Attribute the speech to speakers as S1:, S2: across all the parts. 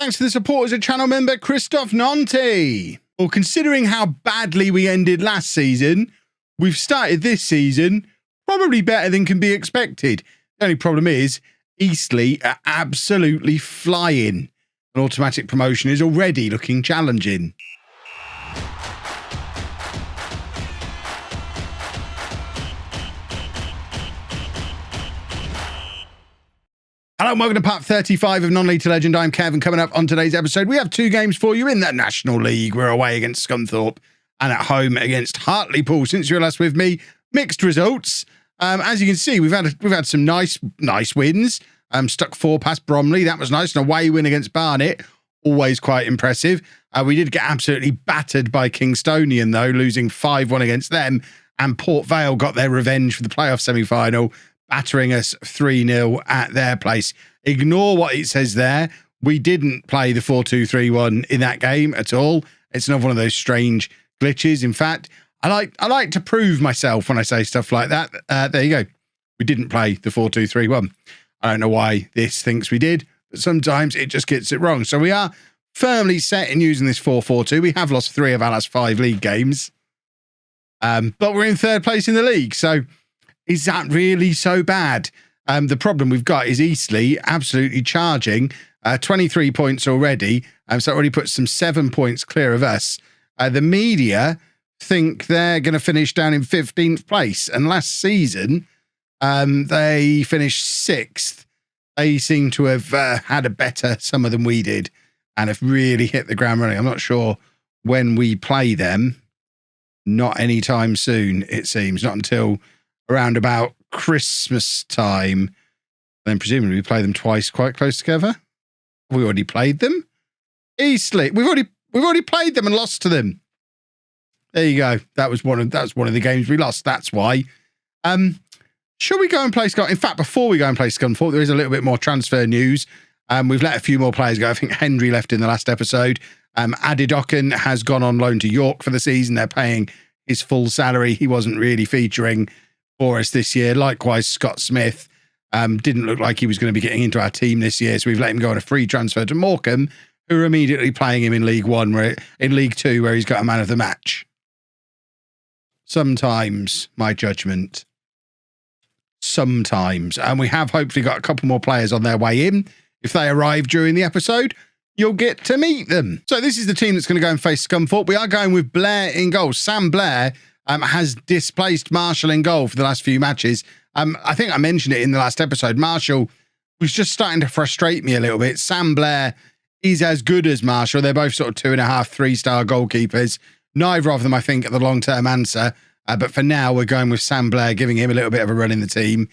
S1: Thanks to the support as a channel member, Christoph Nonti. Well, considering how badly we ended last season, we've started this season probably better than can be expected. The only problem is Eastleigh are absolutely flying. An automatic promotion is already looking challenging. Hello and welcome to part 35 of Non-League to Legend. I'm Kev, and coming up on today's episode, we have two games for you in the National League. We're away against Scunthorpe and at home against Hartlepool. Since you were last with me, mixed results. As you can see, we've had some nice wins. Stuck 4 past Bromley. That was nice. An away win against Barnet. Always quite impressive. We did get absolutely battered by Kingstonian, though, losing 5-1 against them. And Port Vale got their revenge for the playoff semi-final, battering us 3-0 at their place. Ignore what it says there. We didn't play the 4-2-3-1 in that game at all. It's another one of those strange glitches. In fact, I like to prove myself when I say stuff like that. There you go. We didn't play the 4-2-3-1. I don't know why this thinks we did, but sometimes it just gets it wrong. So we are firmly set in using this 4-4-2. We have lost 3 of our last 5 league games. But we're in 3rd place in the league. So is that really so bad? The problem we've got is Eastleigh absolutely charging 23 points already. So it already puts some 7 points clear of us. The media think they're going to finish down in 15th place. And last season, they finished 6th. They seem to have had a better summer than we did and have really hit the ground running. I'm not sure when we play them. Not anytime soon, it seems. Not until around about Christmas time. Then presumably we play them twice quite close together. Have we already played them? Eastleigh. We've already played them and lost to them. There you go. That was one of the games we lost. That's why. Should we go and play Scunthorpe? In fact, before we go and play Scunthorpe, there is a little bit more transfer news. We've let a few more players go. I think Henry left in the last episode. Adidokan has gone on loan to York for the season. They're paying his full salary. He wasn't really featuring for us this year. Likewise, Scott Smith didn't look like he was going to be getting into our team this year, so we've let him go on a free transfer to Morecambe, who are immediately playing him in League 2, where he's got a man of the match. Sometimes, my judgment. Sometimes. And we have hopefully got a couple more players on their way in. If they arrive during the episode, you'll get to meet them. So this is the team that's going to go and face Scunthorpe. We are going with Blair in goal. Sam Blair has displaced Marshall in goal for the last few matches. I think I mentioned it in the last episode. Marshall was just starting to frustrate me a little bit. Sam Blair is as good as Marshall. They're both sort of 2.5, 3-star goalkeepers. Neither of them, I think, are the long-term answer. But for now, we're going with Sam Blair, giving him a little bit of a run in the team.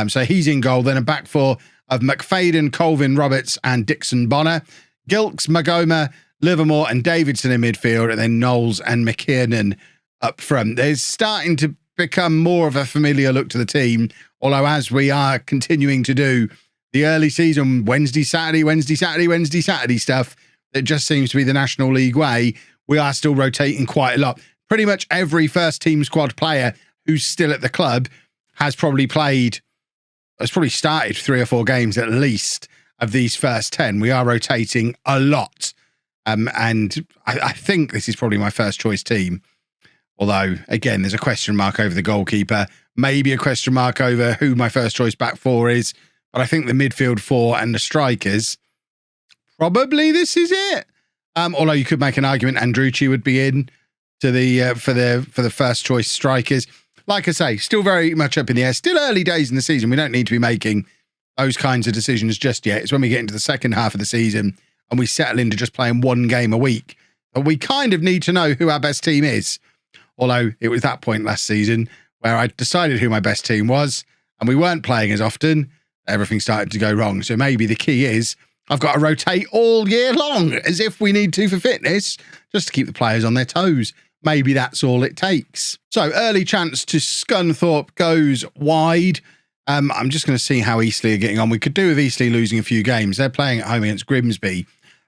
S1: So he's in goal. Then a back four of McFadden, Colvin Roberts and Dixon Bonner. Gilks, Magoma, Livermore and Davidson in midfield. And then Knowles and McKiernan up front. There's starting to become more of a familiar look to the team. Although as we are continuing to do the early season Wednesday, Saturday stuff, that just seems to be the National League way, we are still rotating quite a lot. Pretty much every first team squad player who's still at the club has probably started 3 or 4 games at least of these first 10. We are rotating a lot. And I think this is probably my first choice team. Although, again, there's a question mark over the goalkeeper, maybe a question mark over who my first choice back four is. But I think the midfield 4 and the strikers, probably this is it. Although you could make an argument Andrucci would be in to the for the first choice strikers. Like I say, still very much up in the air. Still early days in the season. We don't need to be making those kinds of decisions just yet. It's when we get into the second half of the season and we settle into just playing 1 game a week. But we kind of need to know who our best team is. Although it was that point last season where I decided who my best team was and we weren't playing as often. Everything started to go wrong. So maybe the key is I've got to rotate all year long as if we need to for fitness, just to keep the players on their toes. Maybe that's all it takes. So early chance to Scunthorpe goes wide. I'm just going to see how Eastleigh are getting on. We could do with Eastleigh losing a few games. They're playing at home against Grimsby,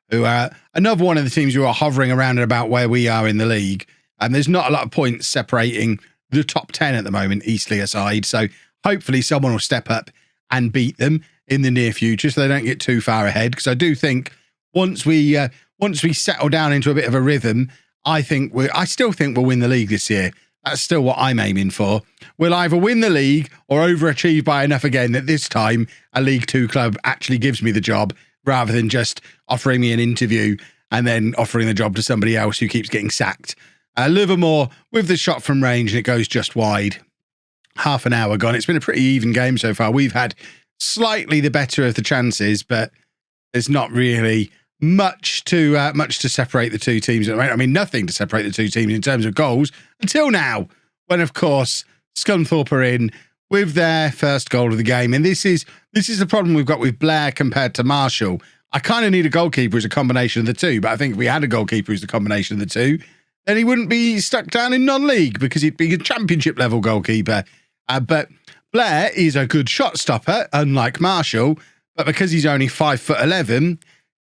S1: who are another one of the teams who are hovering around and about where we are in the league. And there's not a lot of points separating the top 10 at the moment, Eastleigh aside. So hopefully someone will step up and beat them in the near future so they don't get too far ahead. Because I do think once we settle down into a bit of a rhythm, I still think we'll win the league this year. That's still what I'm aiming for. We'll either win the league or overachieve by enough again that this time a League Two club actually gives me the job rather than just offering me an interview and then offering the job to somebody else who keeps getting sacked. Livermore with the shot from range and it goes just wide. Half an hour gone. It's been a pretty even game so far. We've had slightly the better of the chances, but there's not really much to separate the two teams. I mean, nothing to separate the two teams in terms of goals until now, when of course Scunthorpe are in with their first goal of the game. And this is the problem we've got with Blair compared to Marshall. I kind of need a goalkeeper who's a combination of the two, but I think if we had a goalkeeper who's the combination of the two, then he wouldn't be stuck down in non-league because he'd be a championship level goalkeeper. But Blair is a good shot stopper, unlike Marshall, but because he's only 5'11",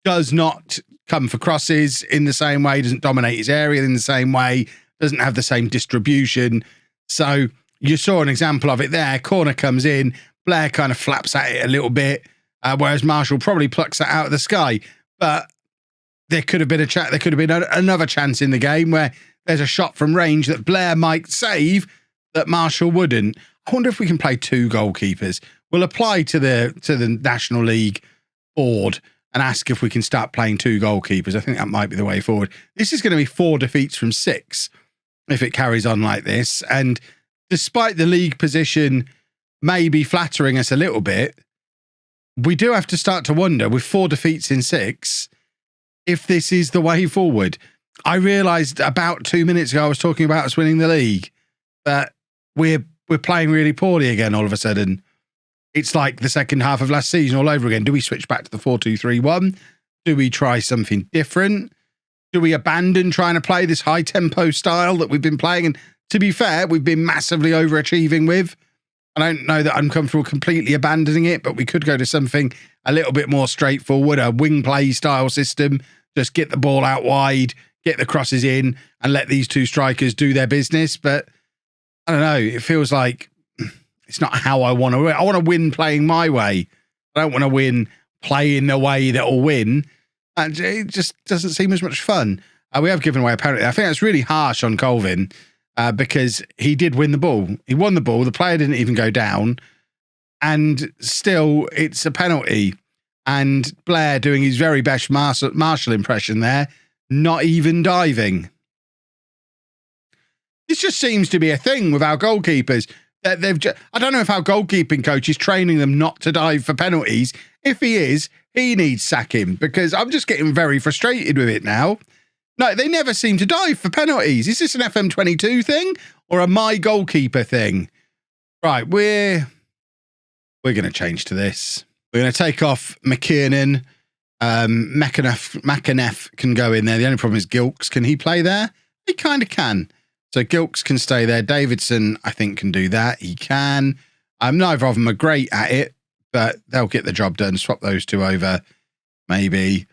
S1: does not come for crosses in the same way, doesn't dominate his area in the same way, doesn't have the same distribution. So you saw an example of it there. Corner comes in, Blair kind of flaps at it a little bit, whereas Marshall probably plucks that out of the sky. But there could have been another chance in the game where there's a shot from range that Blair might save that Marshall wouldn't. I wonder if we can play two goalkeepers. We'll apply to the National League board and ask if we can start playing two goalkeepers. I think that might be the way forward. This is going to be 4 defeats from 6 if it carries on like this. And despite the league position maybe flattering us a little bit, we do have to start to wonder, with 4 defeats in 6, if this is the way forward. I realised about 2 minutes ago I was talking about us winning the league, but we're playing really poorly again all of a sudden. It's like the second half of last season all over again. Do we switch back to the 4-2-3-1? Do we try something different? Do we abandon trying to play this high-tempo style that we've been playing? And to be fair, we've been massively overachieving with. I don't know that I'm comfortable completely abandoning it, but we could go to something a little bit more straightforward, a wing play style system. Just get the ball out wide, get the crosses in, and let these two strikers do their business. But I don't know. It feels like it's not how I want to win. I want to win playing my way. I don't want to win playing the way that will win. And it just doesn't seem as much fun. We have given away a penalty. I think that's really harsh on Colvin because he did win the ball. He won the ball. The player didn't even go down. And still, it's a penalty. And Blair doing his very best Marshall impression there, not even diving. This just seems to be a thing with our goalkeepers. I don't know if our goalkeeping coach is training them not to dive for penalties. If he is, he needs sacking because I'm just getting very frustrated with it now. No, they never seem to dive for penalties. Is this an FM22 thing or a my goalkeeper thing? Right, we're going to change to this. We're going to take off McKiernan. McAneff can go in there. The only problem is Gilks. Can he play there? He kind of can. So Gilks can stay there. Davidson, I think, can do that. He can. Neither of them are great at it, but they'll get the job done. Swap those two over, maybe.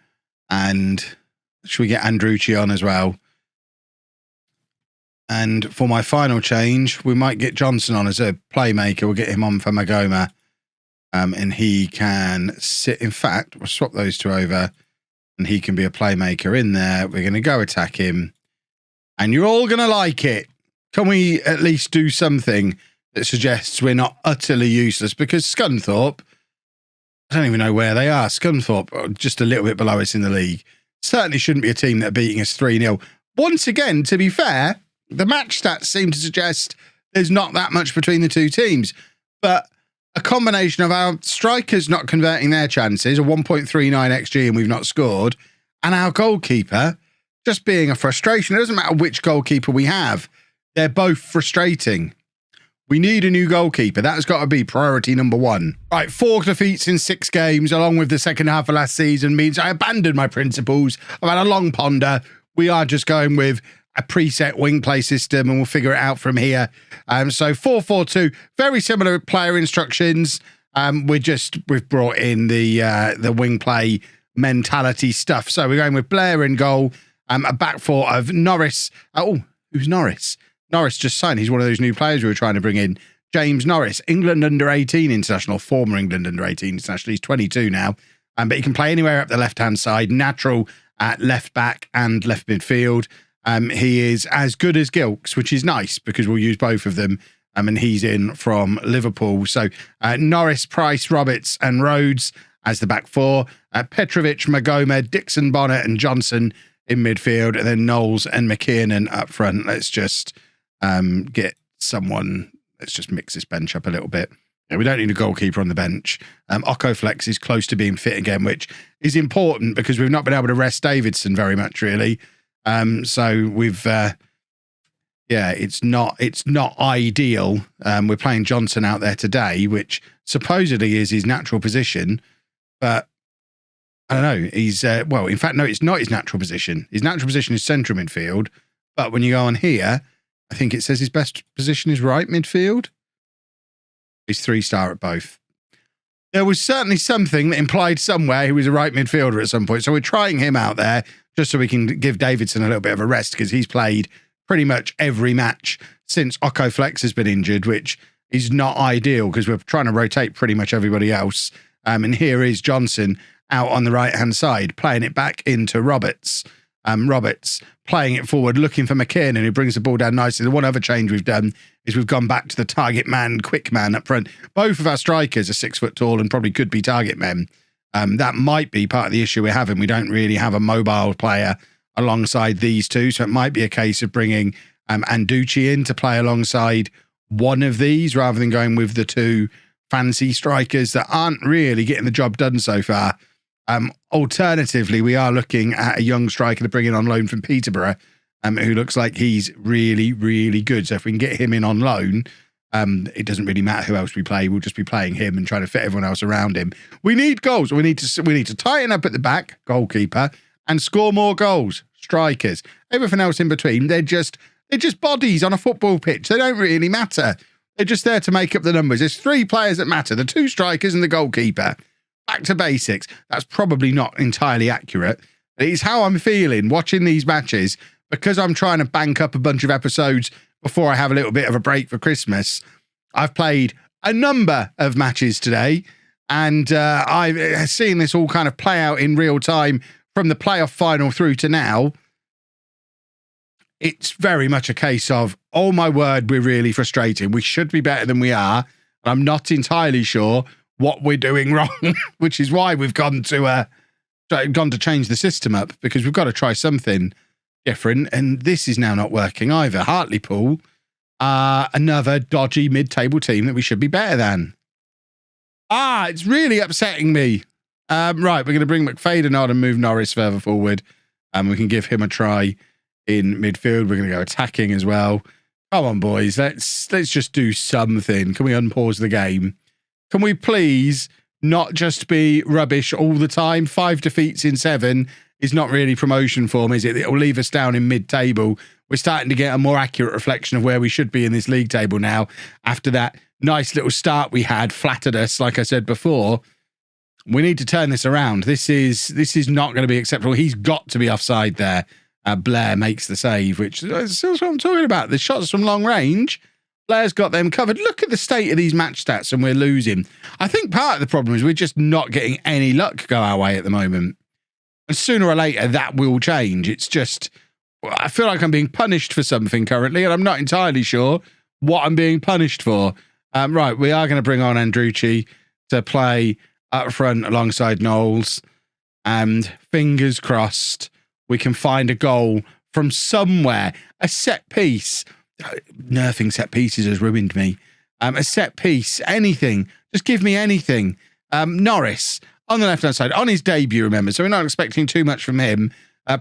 S1: And should we get Andrucci on as well? And for my final change, we might get Johnson on as a playmaker. We'll get him on for Magoma. And he can sit. In fact, we'll swap those two over and he can be a playmaker in there. We're going to go attack him. And you're all going to like it. Can we at least do something that suggests we're not utterly useless? Because Scunthorpe, I don't even know where they are. Scunthorpe are just a little bit below us in the league. Certainly shouldn't be a team that are beating us 3-0. Once again, to be fair, the match stats seem to suggest there's not that much between the two teams. But a combination of our strikers not converting their chances, a 1.39 XG and we've not scored, and our goalkeeper just being a frustration. It doesn't matter which goalkeeper we have. They're both frustrating. We need a new goalkeeper. That's got to be priority number 1. Right, 4 defeats in 6 games, along with the second half of last season, means I abandoned my principles. I've had a long ponder. We are just going with a preset wing play system and we'll figure it out from here. So 4-4-2, very similar player instructions. We've brought in the wing play mentality stuff. So we're going with Blair in goal. A back four of Norris. Oh, who's Norris? Norris just signed. He's one of those new players we were trying to bring in. James Norris, England under-18 international, former England under-18 international. He's 22 now. But he can play anywhere up the left-hand side, natural at left back and left midfield. He is as good as Gilks, which is nice because we'll use both of them. And he's in from Liverpool. So Norris, Price, Roberts and Rhodes as the back four. Petrovic, Magoma, Dixon, Bonnet and Johnson in midfield. And then Knowles and McKiernan up front. Let's just get someone. Let's just mix this bench up a little bit. Yeah, we don't need a goalkeeper on the bench. Okoflex is close to being fit again, which is important because we've not been able to rest Davidson very much, really. So we've... yeah, it's not ideal. We're playing Johnson out there today, which supposedly is his natural position. But I don't know. He's, well, in fact, no, it's not his natural position. His natural position is central midfield. But when you go on here, I think it says his best position is right midfield. He's 3-star at both. There was certainly something that implied somewhere he was a right midfielder at some point. So we're trying him out there just so we can give Davidson a little bit of a rest because he's played pretty much every match since Okoflex has been injured, which is not ideal because we're trying to rotate pretty much everybody else. And here is Johnson out on the right-hand side, playing it back into Roberts. Roberts playing it forward, looking for McKiernan, who brings the ball down nicely. The one other change we've done is we've gone back to the target man, quick man up front. Both of our strikers are 6 foot tall and probably could be target men. That might be part of the issue we're having. We don't really have a mobile player alongside these two, so it might be a case of bringing Anducci in to play alongside one of these rather than going with the two fancy strikers that aren't really getting the job done so far. Alternatively, we are looking at a young striker to bring in on loan from Peterborough, who looks like he's really, really good. So if we can get him in on loan, it doesn't really matter who else we play. We'll just be playing him and trying to fit everyone else around him. We need goals. We need to tighten up at the back, goalkeeper, and score more goals. Strikers, everything else in between, they're just bodies on a football pitch. They don't really matter. They're just there to make up the numbers. There's 3 players that matter, the 2 strikers and the goalkeeper. Back to basics. That's probably not entirely accurate. It's how I'm feeling watching these matches because I'm trying to bank up a bunch of episodes before I have a little bit of a break for Christmas. I've played a number of matches today and I've seen this all kind of play out in real time from the playoff final through to now. It's very much a case of, oh my word, we're really frustrating. We should be better than we are. And I'm not entirely sure what we're doing wrong, which is why we've gone to change the system up because we've got to try something different. And this is now not working either. Hartlepool are another dodgy mid-table team that we should be better than. It's really upsetting me. Right, we're going to bring McFadden on and move Norris further forward. We can give him a try in midfield. We're going to go attacking as well. Come on, boys. Let's just do something. Can we unpause the game? Can we please not just be rubbish all the time? 5 defeats in 7 is not really promotion form, is it? It'll leave us down in mid-table. We're starting to get a more accurate reflection of where we should be in this league table now. After that nice little start we had, flattered us, like I said before. We need to turn this around. This is not going to be acceptable. He's got to be offside there. Blair makes the save, which is what I'm talking about. The shots from long range, Blair's got them covered. Look at the state of these match stats and we're losing. I think part of the problem is we're just not getting any luck go our way at the moment. And sooner or later, that will change. It's just, I feel like I'm being punished for something currently, and I'm not entirely sure what I'm being punished for. Right, we are going to bring on Andrucci to play up front alongside Knowles. And fingers crossed, we can find a goal from somewhere. A set piece. Nerfing set pieces has ruined me. A set piece, anything. Just give me anything. Norris on the left-hand side, on his debut, remember, so we're not expecting too much from him.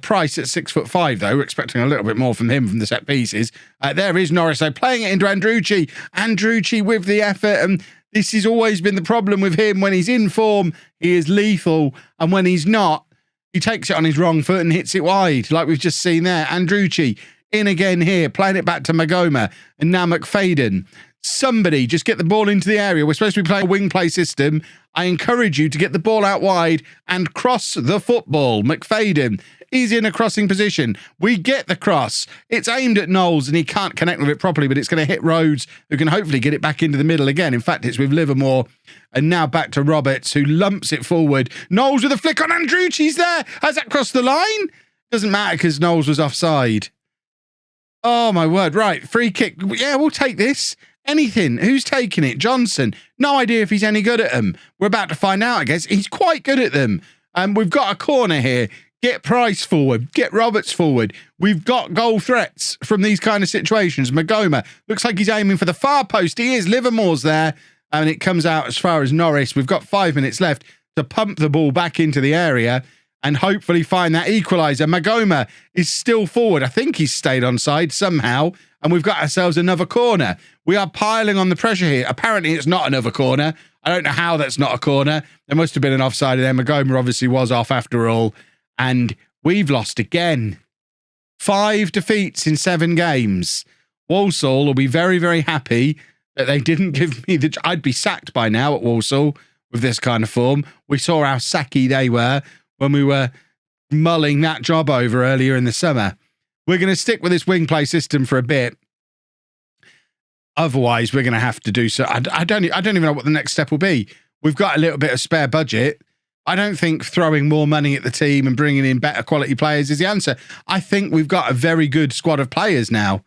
S1: Price at 6'5", though. We're expecting a little bit more from him from the set pieces. There is Norris, though, playing it into Andrucci. Andrucci with the effort, and this has always been the problem with him. When he's in form, he is lethal, and when he's not, he takes it on his wrong foot and hits it wide, like we've just seen there. Andrucci in again here, playing it back to Magoma, and now McFadden. Somebody just get the ball into the area. We're supposed to be playing a wing play system. I encourage you to get the ball out wide and cross the football. McFadden is in a crossing position. We get the cross. It's aimed at Knowles and he can't connect with it properly, but it's going to hit Rhodes, who can hopefully get it back into the middle again. In fact, it's with Livermore. And now back to Roberts, who lumps it forward. Knowles with a flick on Andrucci's there. Has that crossed the line? Doesn't matter because Knowles was offside. Oh, my word. Right, free kick. Yeah, we'll take this. Anything. Who's taking it? Johnson. No idea if he's any good at them. We're about to find out, I guess. He's quite good at them. We've got a corner here. Get Price forward. Get Roberts forward. We've got goal threats from these kind of situations. Magoma looks like he's aiming for the far post. He is. Livermore's there. And it comes out as far as Norris. We've got 5 minutes left to pump the ball back into the area and hopefully find that equaliser. Magoma is still forward. I think he's stayed onside somehow. And we've got ourselves another corner. We are piling on the pressure here. Apparently, it's not another corner. I don't know how that's not a corner. There must have been an offside there. Magoma obviously was off after all. And we've lost again. 5 defeats in 7 games. Walsall will be very, very happy that they didn't give me the... I'd be sacked by now at Walsall with this kind of form. We saw how sacky they were when we were mulling that job over earlier in the summer. We're going to stick with this wing play system for a bit. Otherwise, we're going to have to do so. I don't even know what the next step will be. We've got a little bit of spare budget. I don't think throwing more money at the team and bringing in better quality players is the answer. I think we've got a very good squad of players now.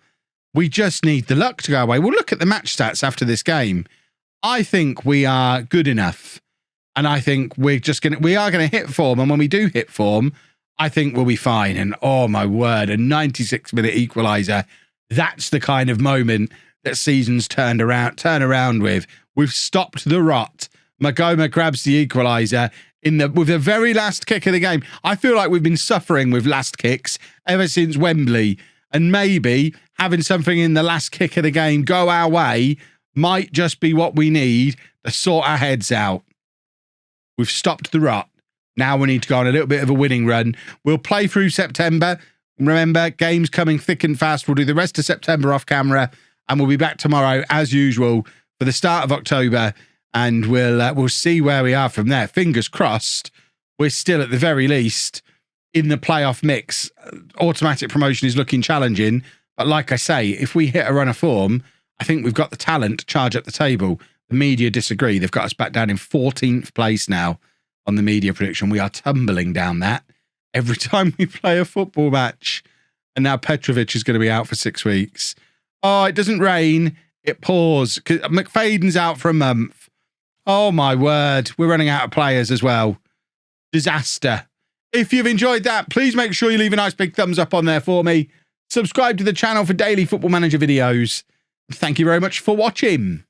S1: We just need the luck to go away. We'll look at the match stats after this game. I think we are good enough. And I think we are going to hit form. And when we do hit form, I think we'll be fine. And oh my word, a 96-minute equaliser. That's the kind of moment that seasons turn around with. We've stopped the rot. Magoma grabs the equaliser with the very last kick of the game. I feel like we've been suffering with last kicks ever since Wembley. And maybe having something in the last kick of the game go our way might just be what we need to sort our heads out. We've stopped the rot. Now we need to go on a little bit of a winning run. We'll play through September. Remember, games coming thick and fast. We'll do the rest of September off camera, and we'll be back tomorrow as usual for the start of October, and we'll see where we are from there. Fingers crossed, we're still at the very least in the playoff mix. Automatic promotion is looking challenging, but like I say, if we hit a run of form, I think we've got the talent to charge up the table. The media disagree. They've got us back down in 14th place now on the media prediction. We are tumbling down that every time we play a football match. And now Petrovic is going to be out for 6 weeks. Oh, it doesn't rain. It pours. McFadden's out for a month. Oh, my word. We're running out of players as well. Disaster. If you've enjoyed that, please make sure you leave a nice big thumbs up on there for me. Subscribe to the channel for daily Football Manager videos. Thank you very much for watching.